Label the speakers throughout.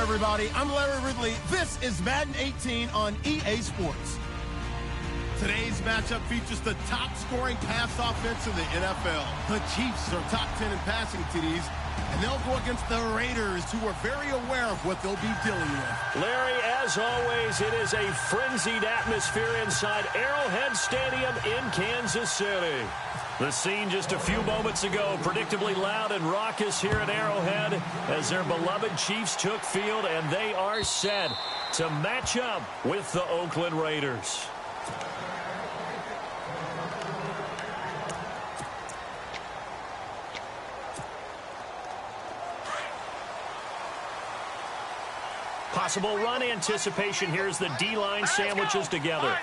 Speaker 1: everybody. I'm Larry Ridley. This is Madden 18 on EA Sports. Today's matchup features the top-scoring pass offense in the NFL. The Chiefs are top 10 in passing TDs, and they'll go against the Raiders, who are very aware of what they'll be dealing with.
Speaker 2: Larry, as always, it is a frenzied atmosphere inside Arrowhead Stadium in Kansas City. The scene just a few moments ago, predictably loud and raucous here at Arrowhead as their beloved Chiefs took field, and they are set to match up with the Oakland Raiders. Possible run anticipation here as the D-line sandwiches together.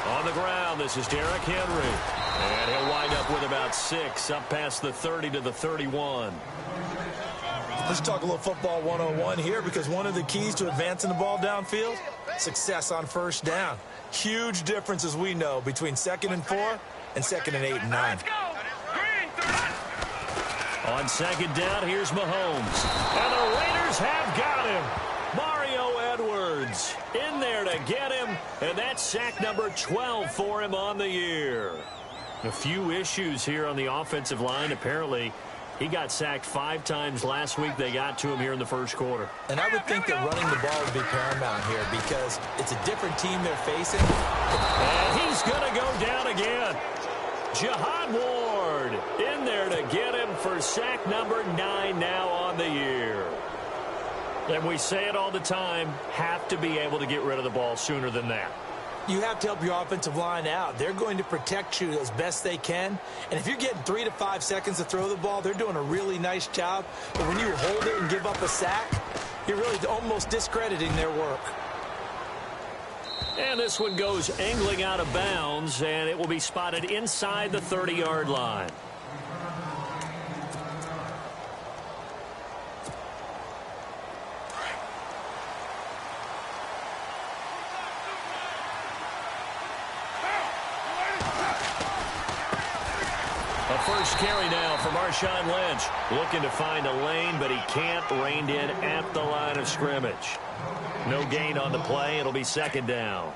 Speaker 2: On the ground, this is Derrick Henry. And he'll wind up with about 6, up past the 30 to the 31.
Speaker 3: Let's talk a little football 101 here, because one of the keys to advancing the ball downfield, success on first down. Huge difference, as we know, between 2nd and 4 and 2nd and 8 and 9.
Speaker 2: On 2nd down, here's Mahomes. And the Raiders have got him. Mario Edwards in there to get him. And that's sack number 12 for him on the year. A few issues here on the offensive line. Apparently, he got sacked 5 times last week. They got to him here in the first quarter.
Speaker 3: And I would think that running the ball would be paramount here, because it's a different team they're facing.
Speaker 2: And he's going to go down again. Jihad Ward in there to get him for sack number 9 now on the year. And we say it all the time, have to be able to get rid of the ball sooner than that.
Speaker 3: You have to help your offensive line out. They're going to protect you as best they can. And if you're getting 3 to 5 seconds to throw the ball, they're doing a really nice job. But when you hold it and give up a sack, you're really almost discrediting their work.
Speaker 2: And this one goes angling out of bounds, and it will be spotted inside the 30-yard line. A first carry now for Marshawn Lynch. Looking to find a lane, but he can't. Reined in at the line of scrimmage. No gain on the play. It'll be 2nd down.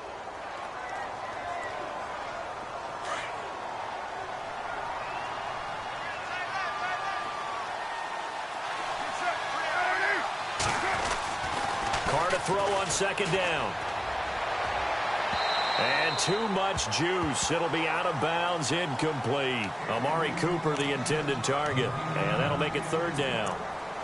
Speaker 2: Carr to throw on 2nd down. And too much juice. It'll be out of bounds, incomplete. Amari Cooper, the intended target. And that'll make it 3rd down.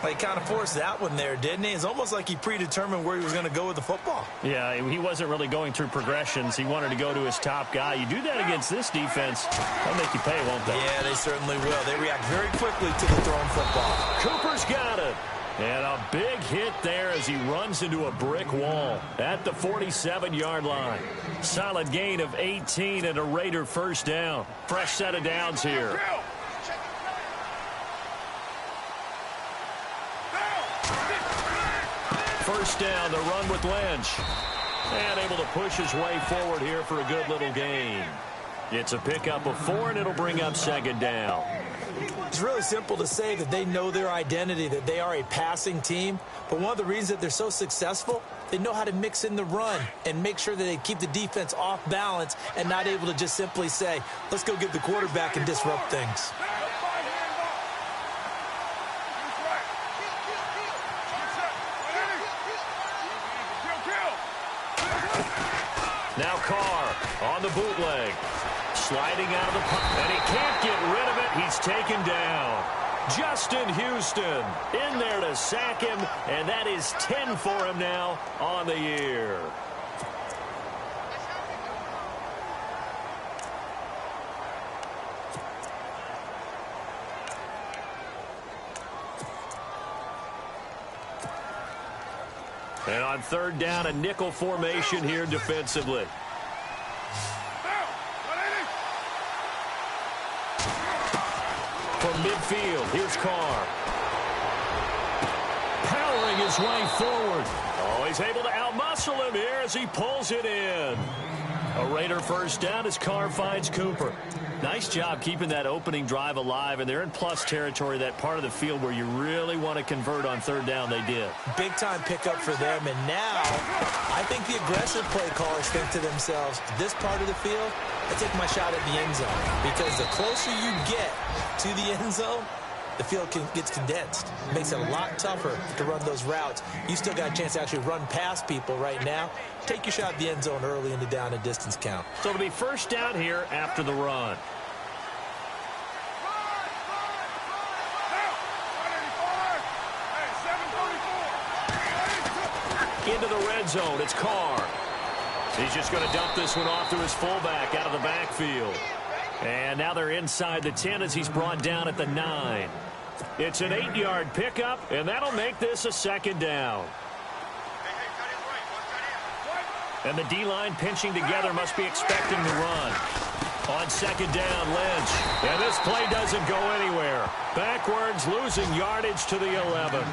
Speaker 3: He kind of forced that one there, didn't he? It's almost like he predetermined where he was going to go with the football.
Speaker 2: Yeah, he wasn't really going through progressions. He wanted to go to his top guy. You do that against this defense, they'll make you pay, won't they?
Speaker 3: Yeah, they certainly will. They react very quickly to the thrown football.
Speaker 2: Cooper's got it. And a big hit there as he runs into a brick wall at the 47-yard line. Solid gain of 18 and a Raider first down. Fresh set of downs here. First down, the run with Lynch. And able to push his way forward here for a good little gain. It's a pickup of 4, and it'll bring up 2nd down.
Speaker 3: It's really simple to say that they know their identity, that they are a passing team. But one of the reasons that they're so successful, they know how to mix in the run and make sure that they keep the defense off balance and not able to just simply say, let's go get the quarterback and disrupt things.
Speaker 2: Now Carr on the bootleg. Sliding out of the pocket, and he can't get rid of it. He's taken down. Justin Houston in there to sack him, and that is 10 for him now on the year. And on 3rd down, a nickel formation here defensively. From midfield, here's Carr. Powering his way forward. Oh, he's able to outmuscle him here as he pulls it in. A Raider first down as Carr finds Cooper. Nice job keeping that opening drive alive, and they're in plus territory, that part of the field where you really want to convert on third down. They did.
Speaker 3: Big-time pickup for them, and now I think the aggressive play callers think to themselves, this part of the field, I take my shot at the end zone, because the closer you get to the end zone, the field gets condensed. It makes it a lot tougher to run those routes. You still got a chance to actually run past people right now. Take your shot at the end zone early in the down and distance count.
Speaker 2: So it'll be first down here after the run. Into the red zone, it's Carr. He's just going to dump this one off to his fullback out of the backfield. And now they're inside the 10 as he's brought down at the 9. It's an 8-yard pickup, and that'll make this a second down. And the D-line pinching together, must be expecting the run. On second down, Lynch. And this play doesn't go anywhere. Backwards, losing yardage to the 11.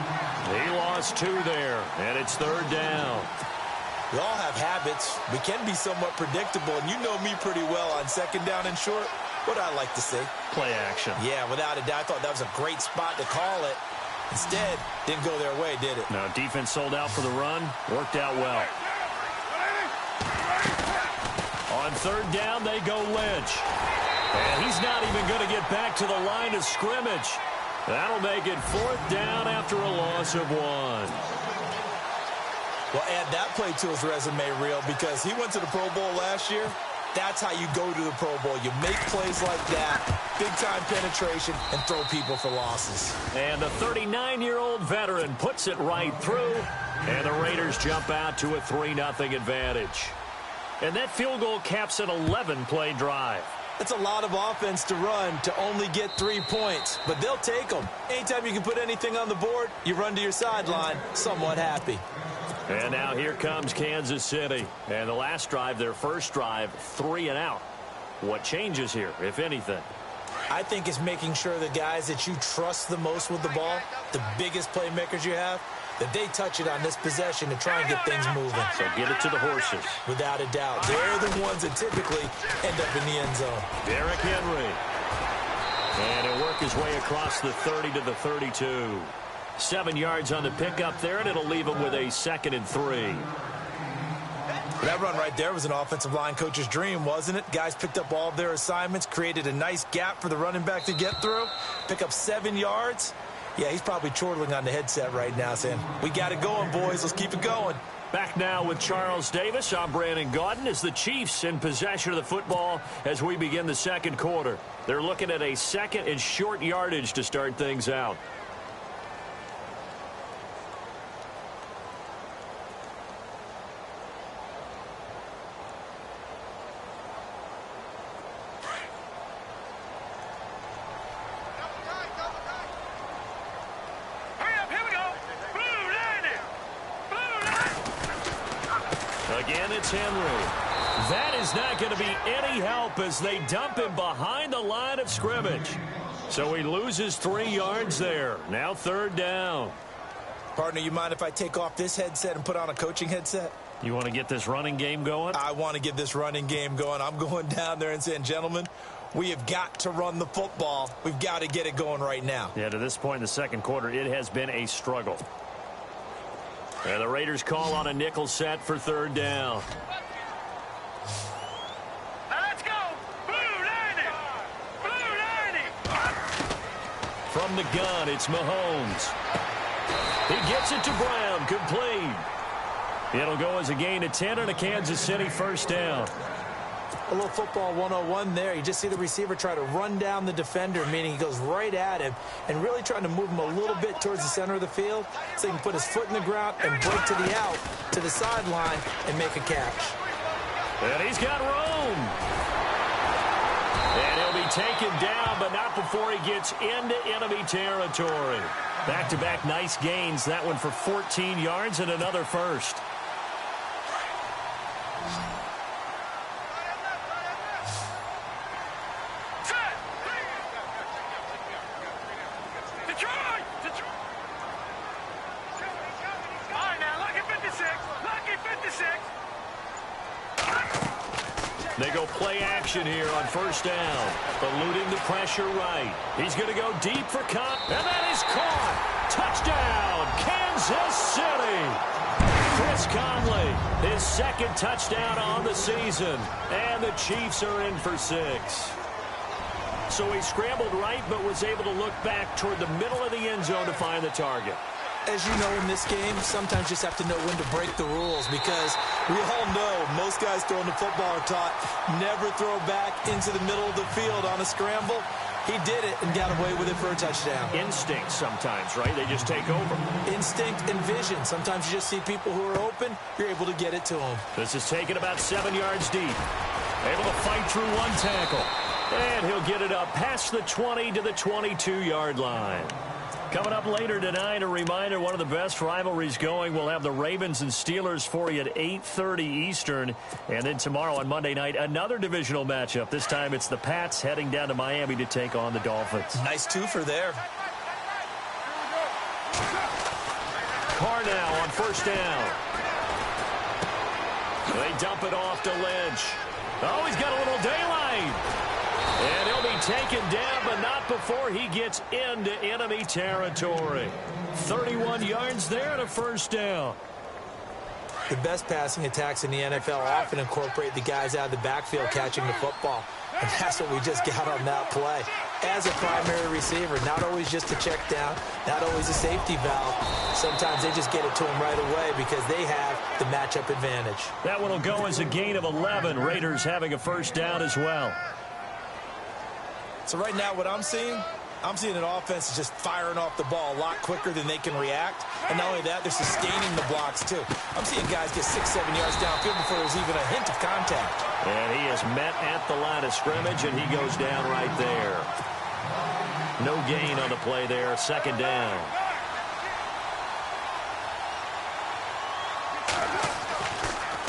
Speaker 2: He lost 2 there, and it's third down.
Speaker 3: We all have habits. We can be somewhat predictable, and you know me pretty well on second down and short. What I like to see?
Speaker 2: Play action.
Speaker 3: Yeah, without a doubt. I thought that was a great spot to call it. Instead, didn't go their way, did it?
Speaker 2: No, defense sold out for the run. Worked out well. On third down, they go Lynch. And he's not even going to get back to the line of scrimmage. That'll make it fourth down after a loss of 1.
Speaker 3: Well, add that play to his resume reel, because he went to the Pro Bowl last year. That's how you go to the Pro Bowl. You make plays like that, big-time penetration, and throw people for losses.
Speaker 2: And the 39-year-old veteran puts it right through, and the Raiders jump out to a 3-0 advantage. And that field goal caps an 11-play drive.
Speaker 3: It's a lot of offense to run to only get 3 points, but they'll take them. Anytime you can put anything on the board, you run to your sideline, somewhat happy.
Speaker 2: And now here comes Kansas City. And the last drive, their first drive, 3 and out. What changes here, if anything?
Speaker 3: I think it's making sure the guys that you trust the most with the ball, the biggest playmakers you have, that they touch it on this possession to try and get things moving.
Speaker 2: So get it to the horses.
Speaker 3: Without a doubt. They're the ones that typically end up in the end zone.
Speaker 2: Derrick Henry. And he'll work his way across the 30 to the 32. 7 yards on the pickup there, and it'll leave him with a 2nd and 3.
Speaker 3: That run right there was an offensive line coach's dream, wasn't it? Guys picked up all of their assignments, created a nice gap for the running back to get through, pick up 7 yards. Yeah, he's probably chortling on the headset right now saying, we got it going, boys. Let's keep it going.
Speaker 2: Back now with Charles Davis. I'm Brandon Gaudin as the Chiefs in possession of the football as we begin the second quarter. They're looking at a 2nd and short yardage to start things out. Again, it's Henry. That is not going to be any help as they dump him behind the line of scrimmage. So he loses 3 yards there. Now third down.
Speaker 3: Partner, you mind if I take off this headset and put on a coaching headset?
Speaker 2: You want to get this running game going?
Speaker 3: I want to get this running game going. I'm going down there and saying, gentlemen, we have got to run the football. We've got to get it going right now.
Speaker 2: Yeah, to this point in the second quarter, it has been a struggle. And the Raiders call on a nickel set for third down.
Speaker 4: Let's go! Blue 90! Blue 90!
Speaker 2: From the gun, it's Mahomes. He gets it to Brown, complete. It'll go as a gain of 10 and a Kansas City first down.
Speaker 3: A little football 101 there. You just see the receiver try to run down the defender, meaning he goes right at him and really trying to move him a little bit towards the center of the field so he can put his foot in the ground and break to the out, to the sideline, and make a catch.
Speaker 2: And he's got room. And he'll be taken down, but not before he gets into enemy territory. Back-to-back nice gains. That one for 14 yards and another first. They go play action here on first down. Eluding the pressure right. He's going to go deep for Con. And that is caught. Touchdown, Kansas City. Chris Conley, his second touchdown on the season. And the Chiefs are in for 6. So he scrambled right, but was able to look back toward the middle of the end zone to find the target.
Speaker 3: As you know, in this game, sometimes you just have to know when to break the rules, because we all know most guys throwing the football are taught never throw back into the middle of the field on a scramble. He did it and got away with it for a touchdown.
Speaker 2: Instinct sometimes, right? They just take over.
Speaker 3: Instinct and vision. Sometimes you just see people who are open, you're able to get it to them.
Speaker 2: This is taken about 7 yards deep. Able to fight through one tackle. And he'll get it up past the 20 to the 22-yard line. Coming up later tonight, a reminder, one of the best rivalries going. We'll have the Ravens and Steelers for you at 8:30 Eastern. And then tomorrow on Monday night, another divisional matchup. This time it's the Pats heading down to Miami to take on the Dolphins.
Speaker 3: Nice twofer there.
Speaker 2: Carr now on first down. They dump it off to Lynch. Oh, he's got a little daylight. And he'll be taken down, but not before he gets into enemy territory. 31 yards there and a first down.
Speaker 3: The best passing attacks in the NFL often incorporate the guys out of the backfield catching the football. And that's what we just got on that play. As a primary receiver, not always just a check down, not always a safety valve. Sometimes they just get it to him right away because they have the matchup advantage.
Speaker 2: That one will go as a gain of 11. Raiders having a first down as well.
Speaker 3: So right now what I'm seeing an offense is just firing off the ball a lot quicker than they can react. And not only that, they're sustaining the blocks too. I'm seeing guys get 6-7 yards downfield before there's even a hint of contact.
Speaker 2: And he is met at the line of scrimmage, and he goes down right there. No gain on the play there, second down.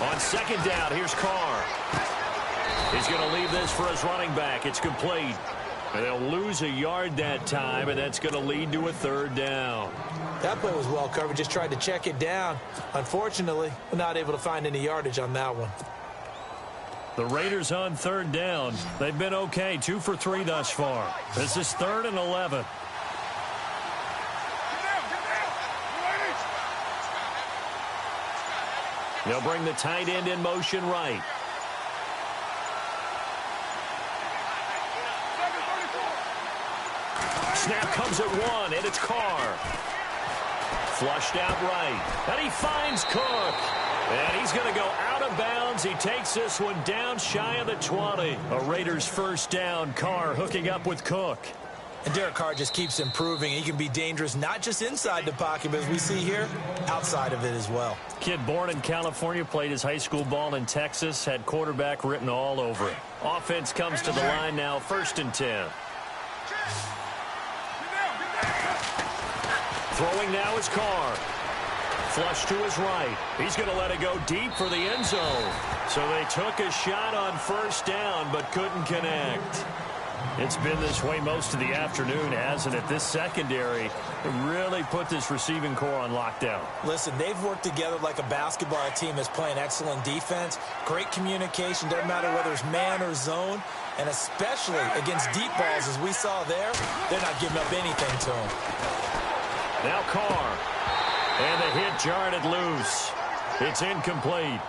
Speaker 2: On second down, here's Carr. He's going to leave this for his running back. It's complete. And they'll lose a yard that time, and that's going to lead to a third down.
Speaker 3: That play was well covered. Just tried to check it down. Unfortunately, we're not able to find any yardage on that one.
Speaker 2: The Raiders on third down. They've been okay, 2 for 3 thus far. This is 3rd and 11. They'll bring the tight end in motion right. Snap comes at 1, and it's Carr. Flushed out right. And he finds Cook. And he's going to go out of bounds. He takes this one down shy of the 20. A Raiders first down. Carr hooking up with Cook.
Speaker 3: And Derek Carr just keeps improving. He can be dangerous not just inside the pocket, but as we see here, outside of it as well.
Speaker 2: Kid born in California, played his high school ball in Texas, had quarterback written all over it. Offense comes to the line now, 1st and 10. Throwing now is Carr. Flush to his right. He's going to let it go deep for the end zone. So they took a shot on first down, but couldn't connect. It's been this way most of the afternoon, hasn't it? This secondary really put this receiving core on lockdown.
Speaker 3: Listen, they've worked together like a basketball team that's playing excellent defense. Great communication. Doesn't matter whether it's man or zone. And especially against deep balls, as we saw there, they're not giving up anything to them.
Speaker 2: Now Carr. And the hit jarred it loose. It's incomplete.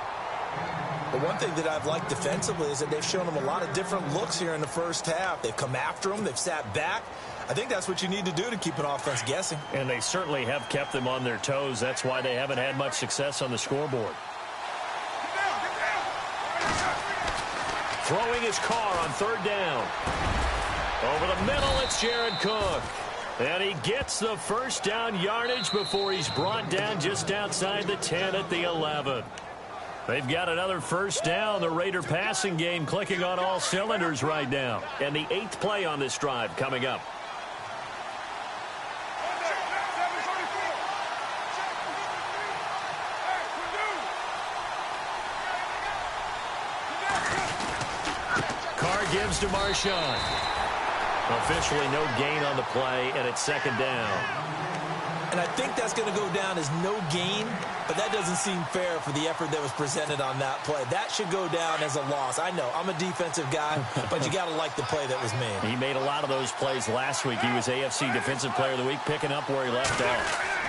Speaker 3: The one thing that I've liked defensively is that they've shown them a lot of different looks here in the first half. They've come after them. They've sat back. I think that's what you need to do to keep an offense guessing.
Speaker 2: And they certainly have kept them on their toes. That's why they haven't had much success on the scoreboard. Throwing his Carr on third down. Over the middle, it's Jared Cook. And he gets the first down yardage before he's brought down just outside the 10 at the 11. They've got another first down. The Raider passing game clicking on all cylinders right now. And the 8th play on this drive coming up. Carr gives to Marshawn. Officially no gain on the play, and it's second down.
Speaker 3: And I think that's going to go down as no gain, but that doesn't seem fair for the effort that was presented on that play. That should go down as a loss. I know, I'm a defensive guy, but you got to like the play that was made.
Speaker 2: He made a lot of those plays last week. He was AFC Defensive Player of the Week, picking up where he left off.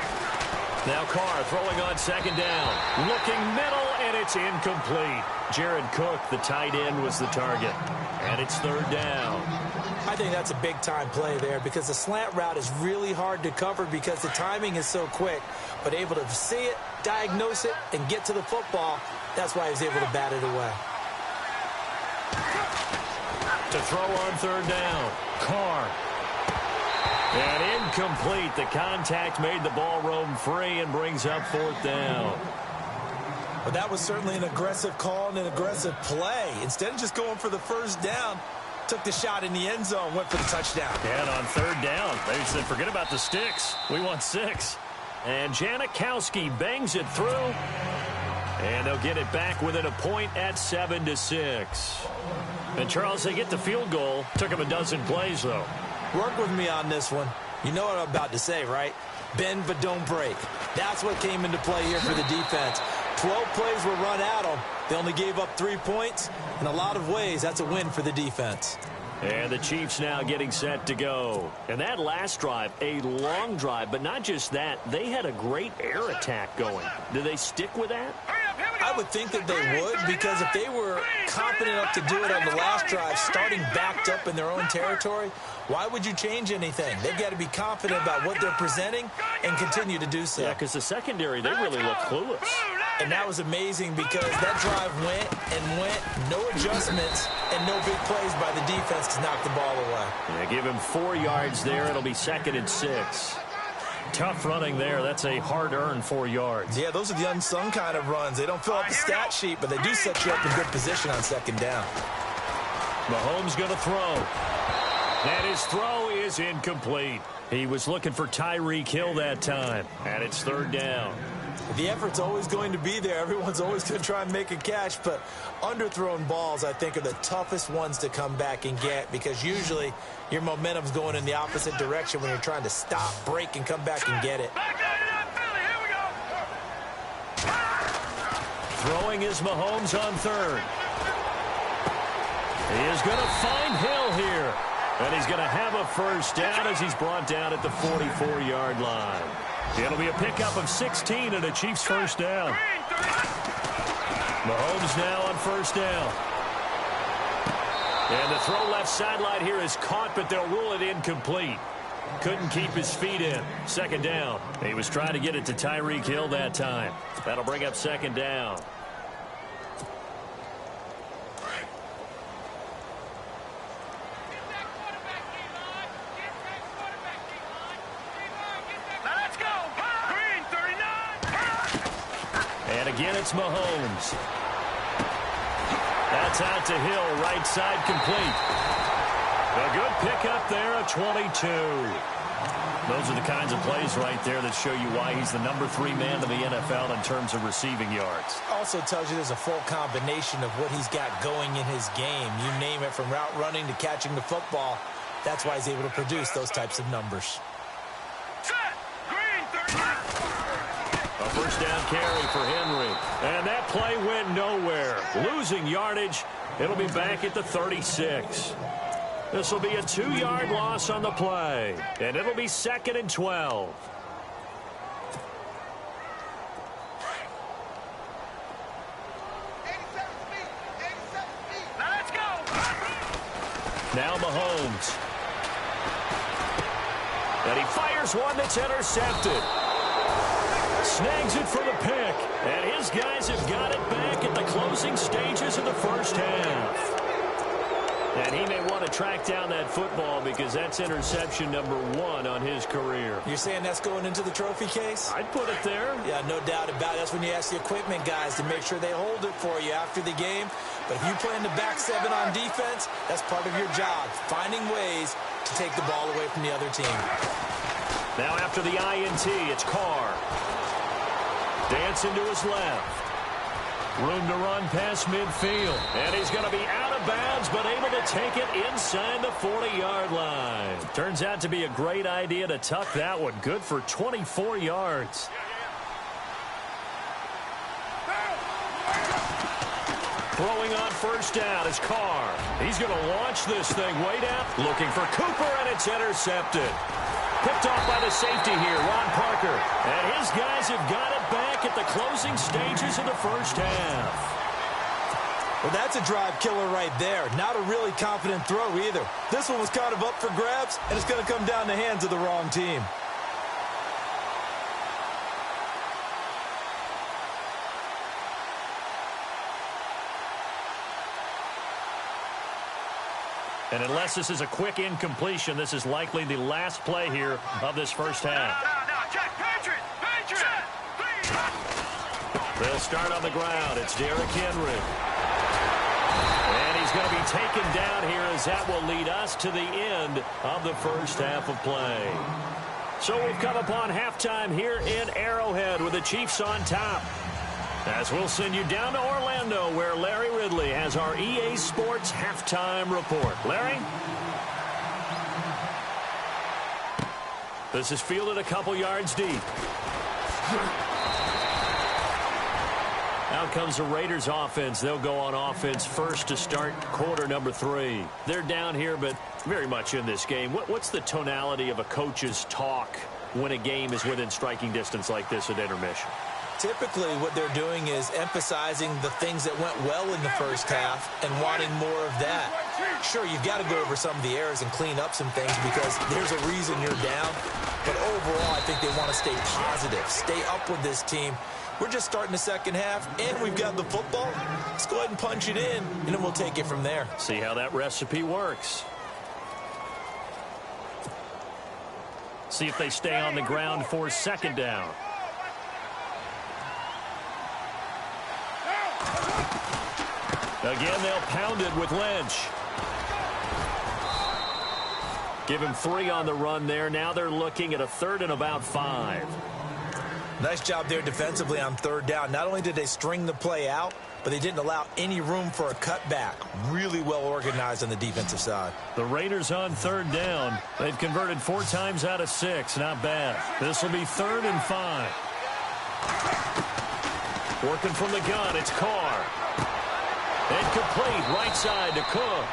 Speaker 2: Now Carr throwing on second down. Looking middle, and it's incomplete. Jared Cook, the tight end, was the target. And it's third down.
Speaker 3: I think that's a big-time play there because the slant route is really hard to cover because the timing is so quick. But able to see it, diagnose it, and get to the football, that's why he was able to bat it away.
Speaker 2: To throw on third down. Carr. And incomplete. The contact made the ball roam free and brings up fourth down.
Speaker 3: But that was certainly an aggressive call and an aggressive play. Instead of just going for the first down, took the shot in the end zone, went for the touchdown.
Speaker 2: And on third down, they said, forget about the sticks. We want 6. And Janikowski bangs it through. And they'll get it back within a point at 7-6. And, Charles, they get the field goal. Took them a dozen plays, though.
Speaker 3: Work with me on this one. You know what I'm about to say, right? Bend but don't break. That's what came into play here for the defense. 12 plays were run at them. They only gave up 3 points. In a lot of ways, that's a win for the defense.
Speaker 2: And the Chiefs now getting set to go. And that last drive, a long drive, but not just that. They had a great air attack going. Do they stick with that?
Speaker 3: I would think that they would, because if they were confident enough to do it on the last drive, starting backed up in their own territory, why would you change anything? They've got to be confident about what they're presenting and continue to do so.
Speaker 2: Yeah, because the secondary, they really look clueless.
Speaker 3: And that was amazing because that drive went and went, no adjustments, and no big plays by the defense to knock the ball away.
Speaker 2: Yeah, give him 4 yards there. It'll be 2nd and 6. Tough running there. That's a hard-earned 4 yards.
Speaker 3: Yeah, those are the unsung kind of runs. They don't fill out the stat sheet, but they do set you up in good position on second down.
Speaker 2: Mahomes going to throw. And his throw is incomplete. He was looking for Tyreek Hill that time. And it's third down.
Speaker 3: The effort's always going to be there. Everyone's always going to try and make a catch, but underthrown balls, I think, are the toughest ones to come back and get because usually your momentum's going in the opposite direction when you're trying to stop, break, and come back and get it.
Speaker 2: Throwing is Mahomes on third. He is going to find Hill here. And he's going to have a first down as he's brought down at the 44-yard line. It'll be a pickup of 16 and a Chiefs first down. Mahomes now on first down. And the throw left sideline here is caught, but they'll rule it incomplete. Couldn't keep his feet in. Second down. He was trying to get it to Tyreek Hill that time. That'll bring up second down. Again, it's Mahomes. That's out to Hill, right side complete. A good pickup there at 22. Those are the kinds of plays right there that show you why he's the number 3 man in the NFL in terms of receiving yards.
Speaker 3: Also tells you there's a full combination of what he's got going in his game. You name it, from route running to catching the football. That's why he's able to produce those types of numbers.
Speaker 2: First down carry for Henry. And that play went nowhere. Losing yardage. It'll be back at the 36. This will be a 2-yard loss on the play. And it'll be 2nd and 12.
Speaker 4: Let's go.
Speaker 2: Now Mahomes. And he fires one that's intercepted. Snags it for the pick. And his guys have got it back at the closing stages of the first half. And he may want to track down that football because that's interception number 1 on his career.
Speaker 3: You're saying that's going into the trophy case?
Speaker 2: I'd put it there.
Speaker 3: Yeah, no doubt about it. That's when you ask the equipment guys to make sure they hold it for you after the game. But if you play in the back 7 on defense, that's part of your job, finding ways to take the ball away from the other team.
Speaker 2: Now after the INT, it's Carr. Dancing to his left. Room to run past midfield. And he's going to be out of of bounds, but able to take it inside the 40-yard line. Turns out to be a great idea to tuck that one. Good for 24 yards. Throwing on first down is Carr. He's going to launch this thing way down. Looking for Cooper, and it's intercepted. Picked off by the safety here, Ron Parker. And his guys have got it back at the closing stages of the first half.
Speaker 3: Well, that's a drive killer right there. Not a really confident throw either. This one was kind of up for grabs, and it's going to come down the hands of the wrong team.
Speaker 2: And unless this is a quick incompletion, this is likely the last play here of this first half. They'll start on the ground. It's Derrick Henry. And he's going to be taken down here as that will lead us to the end of the first half of play. So we've come upon halftime here in Arrowhead with the Chiefs on top. As we'll send you down to Orlando, where Larry Ridley has our EA Sports halftime report. Larry? This is fielded a couple yards deep. Out comes the Raiders offense. They'll go on offense first to start quarter number 3. They're down here, but very much in this game. What's the tonality of a coach's talk when a game is within striking distance like this at intermission?
Speaker 3: Typically, what they're doing is emphasizing the things that went well in the first half and wanting more of that. Sure, you've got to go over some of the errors and clean up some things because there's a reason you're down. But overall, I think they want to stay positive, stay up with this team. We're just starting the second half, and we've got the football. Let's go ahead and punch it in, and then we'll take it from there.
Speaker 2: See how that recipe works. See if they stay on the ground for second down. Again, they'll pound it with Lynch. Give him 3 on the run there. Now they're looking at a 3rd and about 5.
Speaker 3: Nice job there defensively on 3rd down. Not only did they string the play out, but they didn't allow any room for a cutback. Really well organized on the defensive side.
Speaker 2: The Raiders on 3rd down. They've converted 4 times out of 6. Not bad. This will be 3rd and 5. Working from the gun, it's Carr. Incomplete, right side to Cook.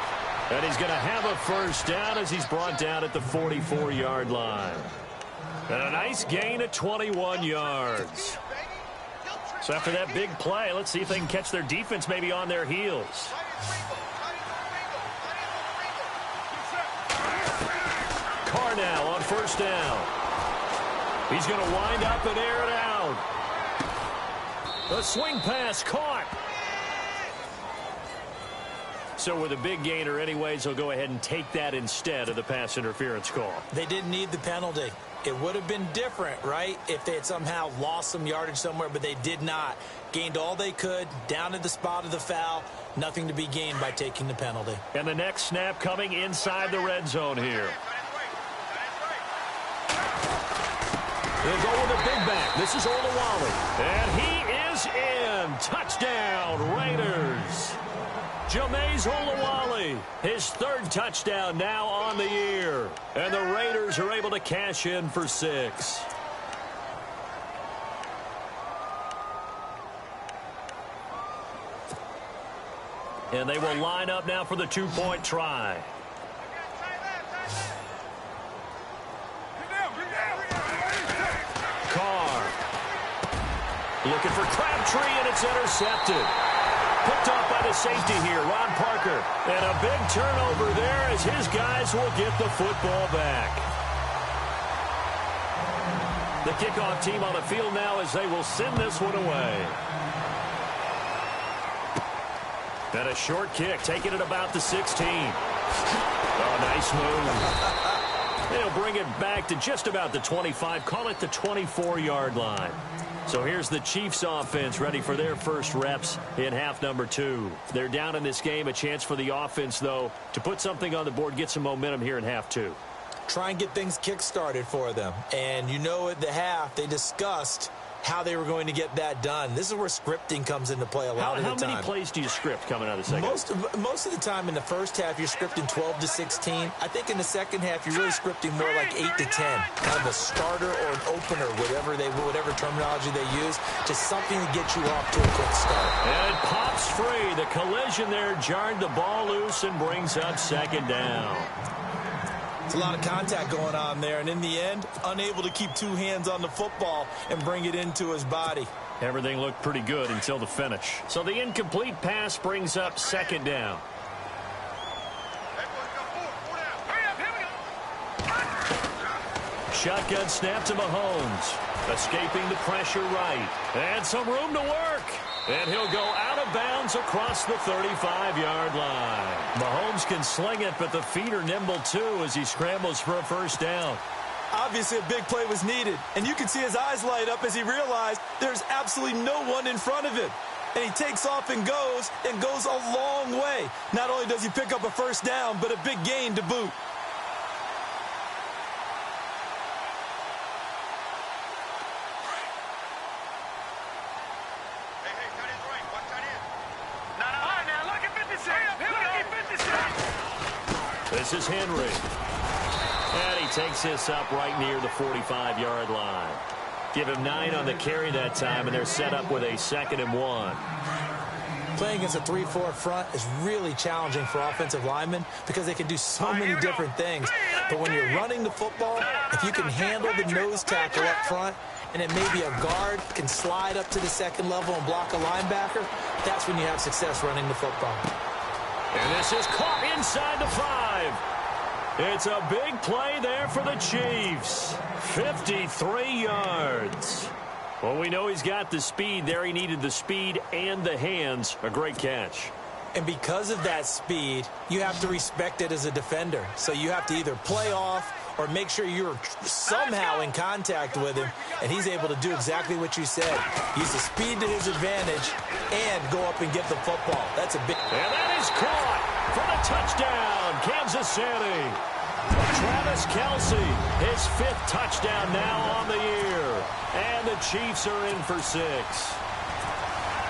Speaker 2: And he's going to have a first down as he's brought down at the 44-yard line. And a nice gain of 21 yards. So after that big play, let's see if they can catch their defense maybe on their heels. Carr now on first down. He's going to wind up and air it out. A swing pass caught. So with a big gainer anyways, they'll go ahead and take that instead of the pass interference call.
Speaker 3: They didn't need the penalty. It would have been different, right, if they had somehow lost some yardage somewhere, but they did not. Gained all they could, down to the spot of the foul. Nothing to be gained by taking the penalty.
Speaker 2: And the next snap coming inside the red zone here. They'll go with a big back. This is Olawale. And he is in. Touchdown, Raiders. Jameis Olawale, his 3rd touchdown now on the year. And the Raiders are able to cash in for 6. And they will line up now for the 2-point try. Carr. Looking for Crabtree, and it's intercepted. Picked off by the safety here, Ron Parker. And a big turnover there as his guys will get the football back. The kickoff team on the field now as they will send this one away. And a short kick, taking it about the 16. Oh, nice move. They'll bring it back to just about the 25. Call it the 24-yard line. So here's the Chiefs offense ready for their first reps in half number 2. They're down in this game. A chance for the offense, though, to put something on the board, get some momentum here in half 2.
Speaker 3: Try and get things kick-started for them. And you know at the half they discussed how they were going to get that done. This is where scripting comes into play a lot of the time.
Speaker 2: How many plays do you script coming out of the second?
Speaker 3: Most of the time in the first half, you're scripting 12 to 16. I think in the second half, you're really scripting more like 8 to 10. Kind of a starter or an opener, whatever terminology they use, just something to get you off to a quick start.
Speaker 2: And it pops free. The collision there jarred the ball loose and brings up second down.
Speaker 3: It's a lot of contact going on there, and in the end, unable to keep two hands on the football and bring it into his body.
Speaker 2: Everything looked pretty good until the finish. So the incomplete pass brings up second down. Shotgun snap to Mahomes. Escaping the pressure right. And some room to work. And he'll go out of bounds across the 35-yard line. Mahomes can sling it, but the feet are nimble too as he scrambles for a first down.
Speaker 3: Obviously, a big play was needed, and you can see his eyes light up as he realized there's absolutely no one in front of him. And he takes off and goes a long way. Not only does he pick up a first down, but a big gain to boot.
Speaker 2: This is Henry. And he takes this up right near the 45-yard line. Give him 9 on the carry that time, and they're set up with a 2nd and 1.
Speaker 3: Playing against a 3-4 front is really challenging for offensive linemen because they can do so many different things. But when you're running the football, if you can handle the nose tackle up front, and then maybe a guard can slide up to the second level and block a linebacker, that's when you have success running the football.
Speaker 2: And this is caught inside the 5. It's a big play there for the Chiefs. 53 yards. Well, we know he's got the speed there. He needed the speed and the hands. A great catch.
Speaker 3: And because of that speed, you have to respect it as a defender. So you have to either play off or make sure you're somehow in contact with him, and he's able to do exactly what you said. Use the speed to his advantage and go up and get the football. That's a big...
Speaker 2: And that is caught for the touchdown, Kansas City. Travis Kelce, his 5th touchdown now on the year. And the Chiefs are in for 6.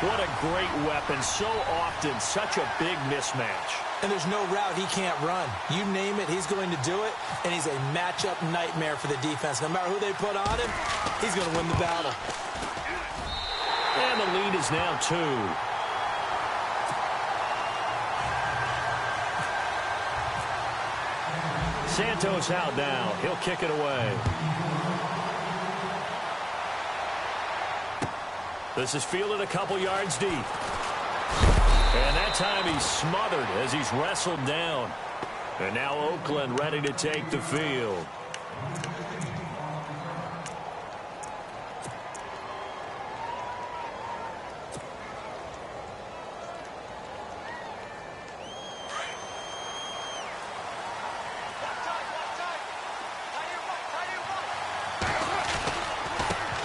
Speaker 2: What a great weapon. So often, such a big mismatch.
Speaker 3: And there's no route he can't run. You name it, he's going to do it, and he's a matchup nightmare for the defense. No matter who they put on him, he's going to win the battle.
Speaker 2: And the lead is now 2. Santos out now. He'll kick it away. This is fielded a couple yards deep. And that time he's smothered as he's wrestled down. And now Oakland ready to take the field.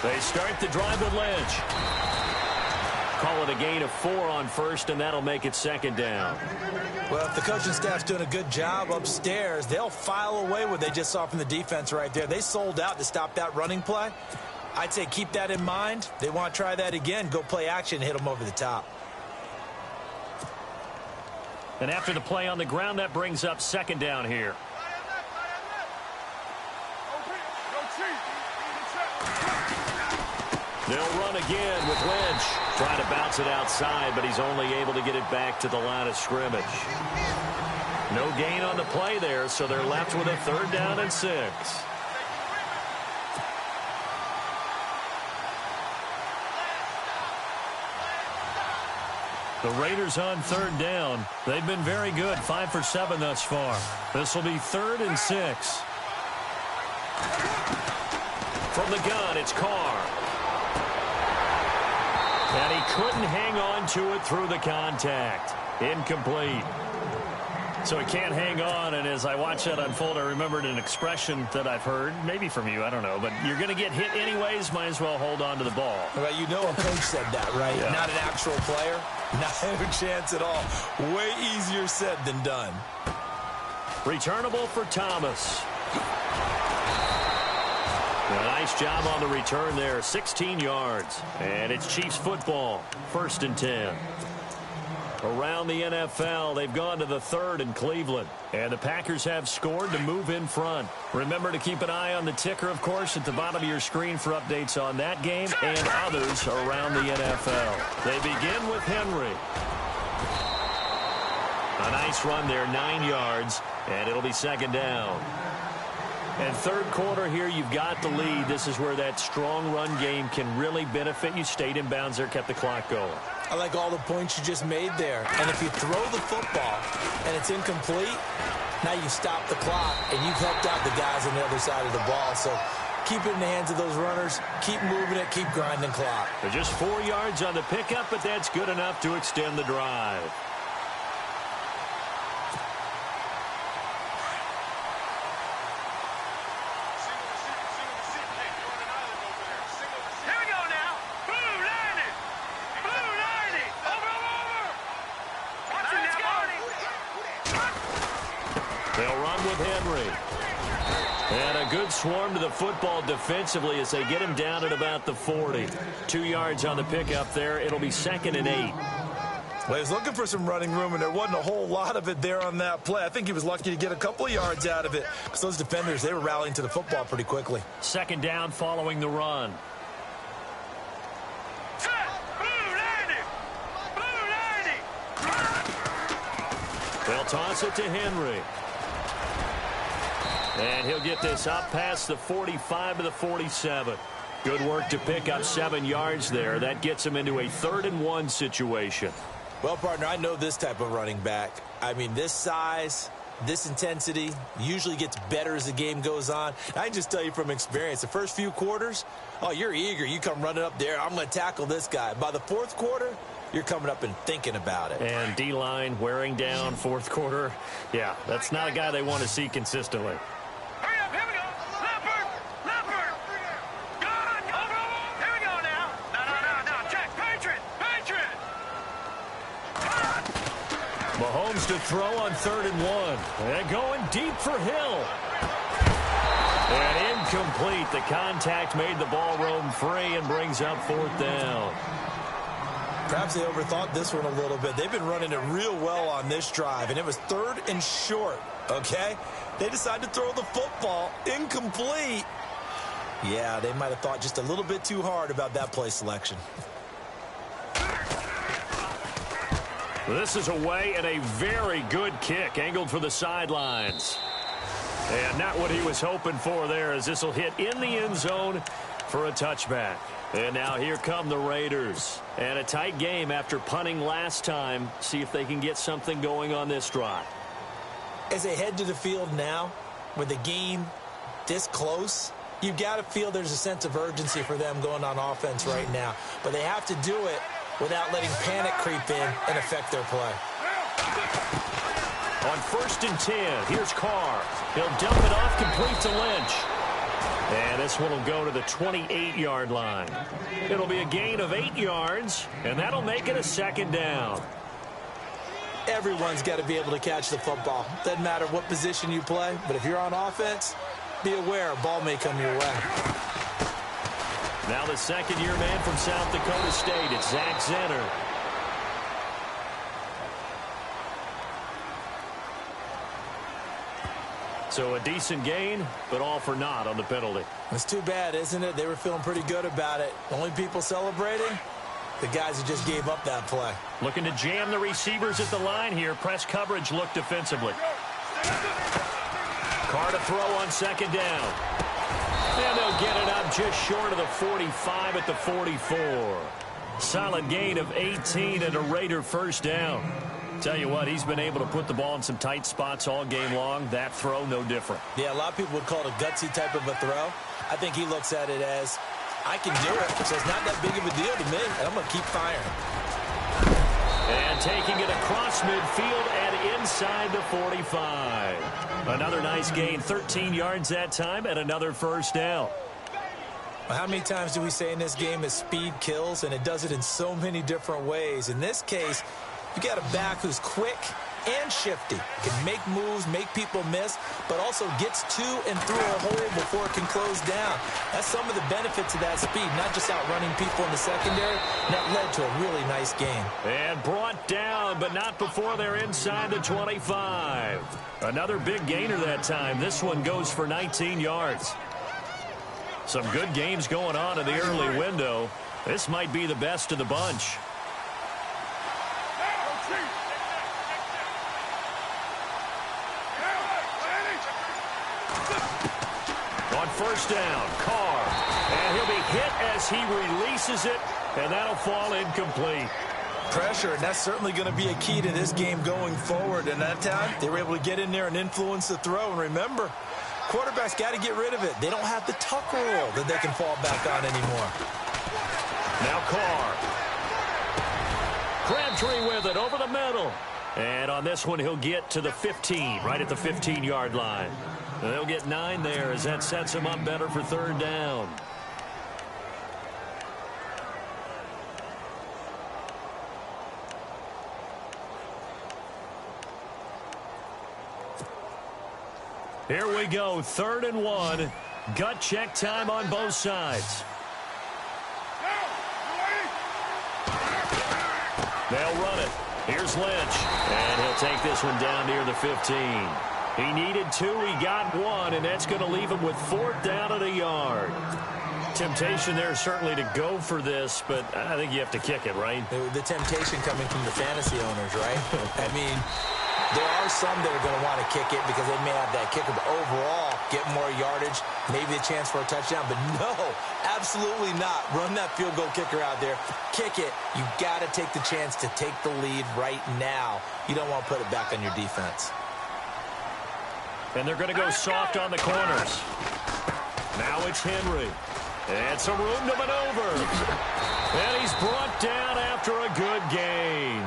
Speaker 2: They start the drive with Lynch. Call it a gain of 4 on first, and that'll make it 2nd down.
Speaker 3: Well, if the coaching staff's doing a good job upstairs, they'll file away what they just saw from the defense right there. They sold out to stop that running play. I'd say keep that in mind. They want to try that again. Go play action, hit them over the top.
Speaker 2: And after the play on the ground, that brings up 2nd down here. They'll run again with Lynch. Trying to bounce it outside, but he's only able to get it back to the line of scrimmage. No gain on the play there, so they're left with a 3rd down and 6. The Raiders on 3rd down. They've been very good, 5 for 7 thus far. This will be 3rd and 6. From the gun, it's Carr. And he couldn't hang on to it through the contact. Incomplete. So he can't hang on, and as I watch that unfold, I remembered an expression that I've heard, maybe from you, I don't know, but you're going to get hit anyways, might as well hold on to the ball.
Speaker 3: Well, you know a coach said that, right?
Speaker 2: Yeah.
Speaker 3: Not an actual player. Not a chance at all. Way easier said than done.
Speaker 2: Returnable for Thomas. And I Nice job on the return there. 16 yards. And it's Chiefs football. 1st and 10. Around the NFL, they've gone to the 3rd in Cleveland. And the Packers have scored to move in front. Remember to keep an eye on the ticker, of course, at the bottom of your screen for updates on that game and others around the NFL. They begin with Henry. A nice run there, 9 yards, and it'll be 2nd down. And 3rd quarter here, you've got the lead. This is where that strong run game can really benefit you. Stayed in bounds there, kept the clock going.
Speaker 3: I like all the points you just made there. And if you throw the football and it's incomplete, now you stop the clock and you've helped out the guys on the other side of the ball. So keep it in the hands of those runners. Keep moving it. Keep grinding clock.
Speaker 2: They're just 4 yards on the pickup, but that's good enough to extend the drive. Swarm to the football defensively as they get him down at about the 40. 2 yards on the pickup there. It'll be 2nd and 8.
Speaker 3: Well, he was looking for some running room, and there wasn't a whole lot of it there on that play. I think he was lucky to get a couple of yards out of it because those defenders, they were rallying to the football pretty quickly.
Speaker 2: 2nd down following the run. They'll toss it to Henry. And he'll get this up past the 45 to the 47. Good work to pick up 7 yards there. That gets him into a 3rd and 1 situation.
Speaker 3: Well, partner, I know this type of running back. I mean, this size, this intensity usually gets better as the game goes on. I can just tell you from experience, the first few quarters, oh, you're eager. You come running up there. I'm going to tackle this guy. By the 4th quarter, you're coming up and thinking about it.
Speaker 2: And D-line wearing down 4th quarter. Yeah, that's not a guy they want to see consistently. Mahomes to throw on 3rd and 1. And going deep for Hill. And incomplete. The contact made the ball roam free and brings up 4th down.
Speaker 3: Perhaps they overthought this one a little bit. They've been running it real well on this drive, and it was 3rd and short, okay? They decided to throw the football incomplete. Yeah, they might have thought just a little bit too hard about that play selection.
Speaker 2: This is away and a very good kick angled for the sidelines. And not what he was hoping for there as this will hit in the end zone for a touchback. And now here come the Raiders. And a tight game after punting last time. See if they can get something going on this drive.
Speaker 3: As they head to the field now, with the game this close, you've got to feel there's a sense of urgency for them going on offense right now. But they have to do it without letting panic creep in and affect their play.
Speaker 2: On 1st and 10, here's Carr. He'll dump it off, complete to Lynch. And this one will go to the 28-yard line. It'll be a gain of 8 yards, and that'll make it a 2nd down.
Speaker 3: Everyone's got to be able to catch the football. Doesn't matter what position you play, but if you're on offense, be aware a ball may come your way.
Speaker 2: Now the 2nd-year man from South Dakota State, it's Zach Zenner. So a decent gain, but all for naught on the penalty.
Speaker 3: It's too bad, isn't it? They were feeling pretty good about it. Only people celebrating, the guys who just gave up that play.
Speaker 2: Looking to jam the receivers at the line here. Press coverage look defensively. Carr to throw on 2nd down. And they'll get it up just short of the 45 at the 44. Solid gain of 18 and a Raider 1st down. Tell you what, he's been able to put the ball in some tight spots all game long. That throw, no different.
Speaker 3: Yeah, a lot of people would call it a gutsy type of a throw. I think he looks at it as, I can do it, so it's not that big of a deal to me, and I'm going to keep firing.
Speaker 2: And taking it across midfield and inside the 45. Another nice gain, 13 yards that time, and another 1st down.
Speaker 3: Well, how many times do we say in this game is speed kills, and it does it in so many different ways. In this case, you got a back who's quick, and shifty. Can make moves, make people miss, but also gets to and through a hole before it can close down. That's some of the benefits of that speed, not just outrunning people in the secondary. And that led to a really nice game.
Speaker 2: And brought down, but not before they're inside the 25. Another big gainer that time. This one goes for 19 yards. Some good games going on in the early window. This might be the best of the bunch. On first down, Carr. And he'll be hit as he releases it, and that'll fall incomplete.
Speaker 3: Pressure, and that's certainly going to be a key to this game going forward. And that time, they were able to get in there and influence the throw. And remember, quarterbacks got to get rid of it. They don't have the tuck rule that they can fall back on anymore.
Speaker 2: Now Carr. Crabtree with it over the middle. And on this one, he'll get to the 15, right at the 15-yard line. And they'll get 9 there as that sets them up better for third down. Here we go, 3rd and 1. Gut check time on both sides. They'll run it. Here's Lynch. And he'll take this one down near the 15. He needed 2. He got 1. And that's going to leave him with 4th down at a yard. Temptation there certainly to go for this, but I think you have to kick it, right?
Speaker 3: The temptation coming from the fantasy owners, right? I mean, there are some that are going to want to kick it because they may have that kicker, but overall, get more yardage, maybe a chance for a touchdown. But no, absolutely not. Run that field goal kicker out there. Kick it. You got to take the chance to take the lead right now. You don't want to put it back on your defense.
Speaker 2: And they're going to go soft on the corners. Now it's Henry. And some room to maneuver. And he's brought down after a good gain.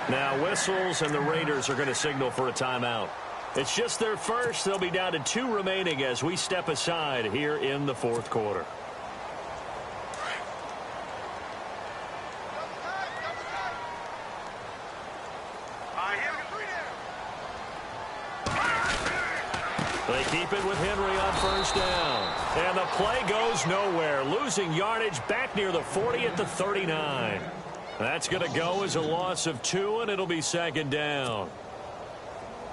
Speaker 2: Now whistles, and the Raiders are going to signal for a timeout. It's just their first. They'll be down to 2 remaining as we step aside here in the 4th quarter. They keep it with Henry on first down. And the play goes nowhere. Losing yardage back near the 40 at the 39. That's going to go as a loss of 2, and it'll be 2nd down.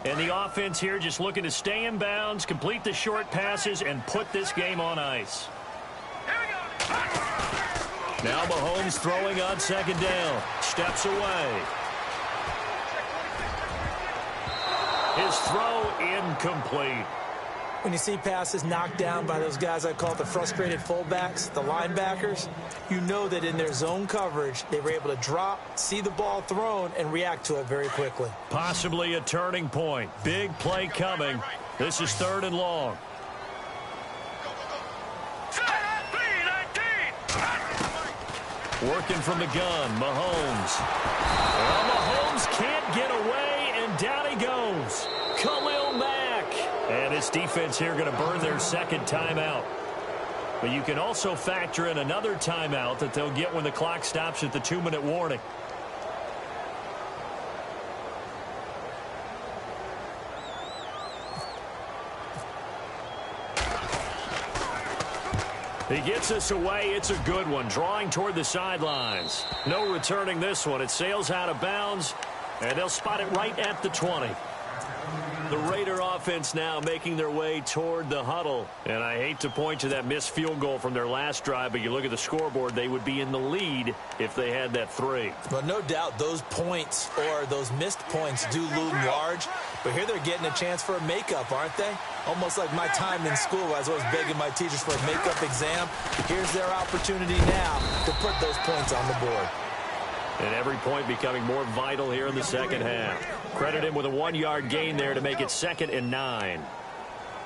Speaker 2: And the offense here just looking to stay in bounds, complete the short passes, and put this game on ice. Now Mahomes throwing on 2nd down. Steps away. His throw incomplete.
Speaker 3: When you see passes knocked down by those guys I call the frustrated fullbacks, the linebackers, you know that in their zone coverage, they were able to drop, see the ball thrown, and react to it very quickly.
Speaker 2: Possibly a turning point. Big play coming. This is 3rd and long. Working from the gun, Mahomes. Well, Mahomes can't get away, and down he goes. Khalil Mack. And his defense here going to burn their 2nd timeout. But you can also factor in another timeout that they'll get when the clock stops at the 2-minute warning. He gets us away. It's a good one. Drawing toward the sidelines. No returning this one. It sails out of bounds, and they'll spot it right at the 20. The Raider offense now making their way toward the huddle. And I hate to point to that missed field goal from their last drive, but you look at the scoreboard, they would be in the lead if they had that 3.
Speaker 3: But no doubt those points or those missed points do loom large. But here they're getting a chance for a makeup, aren't they? Almost like my time in school. I was always begging my teachers for a makeup exam. Here's their opportunity now to put those points on the board.
Speaker 2: And every point becoming more vital here in the 2nd half. Credit him with a 1-yard gain there to make it 2nd and 9.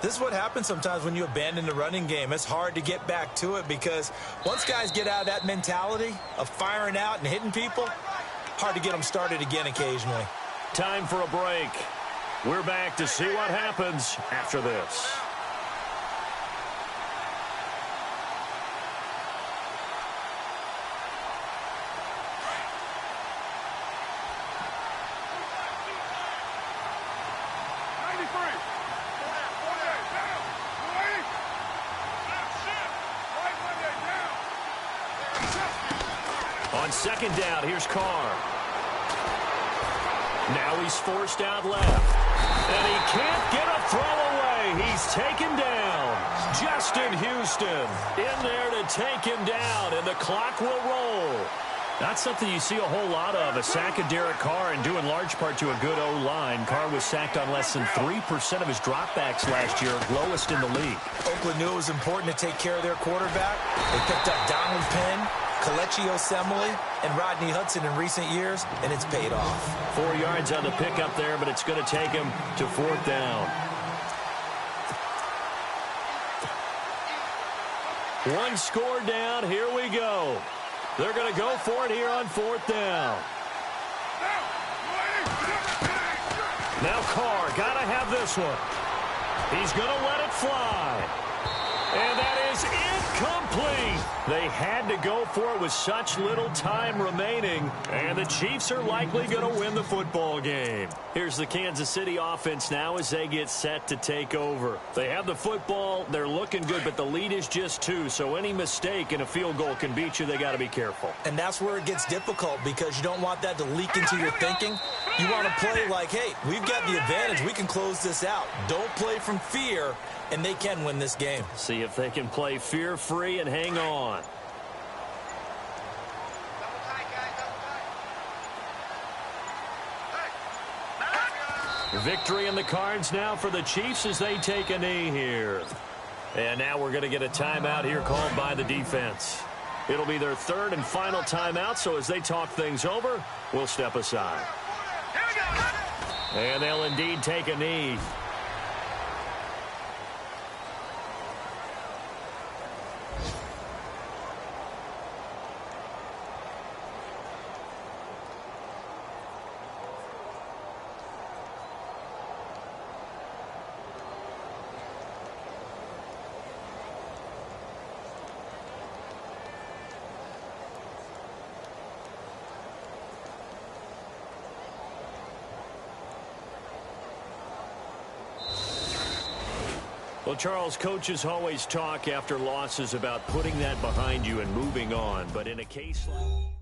Speaker 3: This is what happens sometimes when you abandon the running game. It's hard to get back to it because once guys get out of that mentality of firing out and hitting people, hard to get them started again occasionally.
Speaker 2: Time for a break. We're back to see what happens after this. On second down, here's Carr. Now he's forced out left. And he can't get a throw away. He's taken down. Justin Houston in there to take him down, and the clock will roll. Not something you see a whole lot of, a sack of Derek Carr, and due in large part to a good O-line. Carr was sacked on less than 3% of his dropbacks last year, lowest in the league.
Speaker 3: Oakland knew it was important to take care of their quarterback. They picked up Donald Penn, Kelechi Osemele, and Rodney Hudson in recent years, and it's paid off.
Speaker 2: 4 yards on the pickup there, but it's going to take him to fourth down. One score down. Here we go. They're going to go for it here on fourth down. Now Carr, got to have this one. He's going to let it fly. And that is incomplete. They had to go for it with such little time remaining. And the Chiefs are likely going to win the football game. Here's the Kansas City offense now as they get set to take over. They have the football. They're looking good, but the lead is just 2. So any mistake in a field goal can beat you. They got to be careful.
Speaker 3: And that's where it gets difficult because you don't want that to leak into your thinking. You want to play like, hey, we've got the advantage. We can close this out. Don't play from fear, and they can win this game.
Speaker 2: See if they can play fear-free and hang on. Victory in the cards now for the Chiefs as they take a knee here. And now we're going to get a timeout here called by the defense. It'll be their third and final timeout, so as they talk things over, we'll step aside. And they'll indeed take a knee. Well, Charles, coaches always talk after losses about putting that behind you and moving on. But in a case like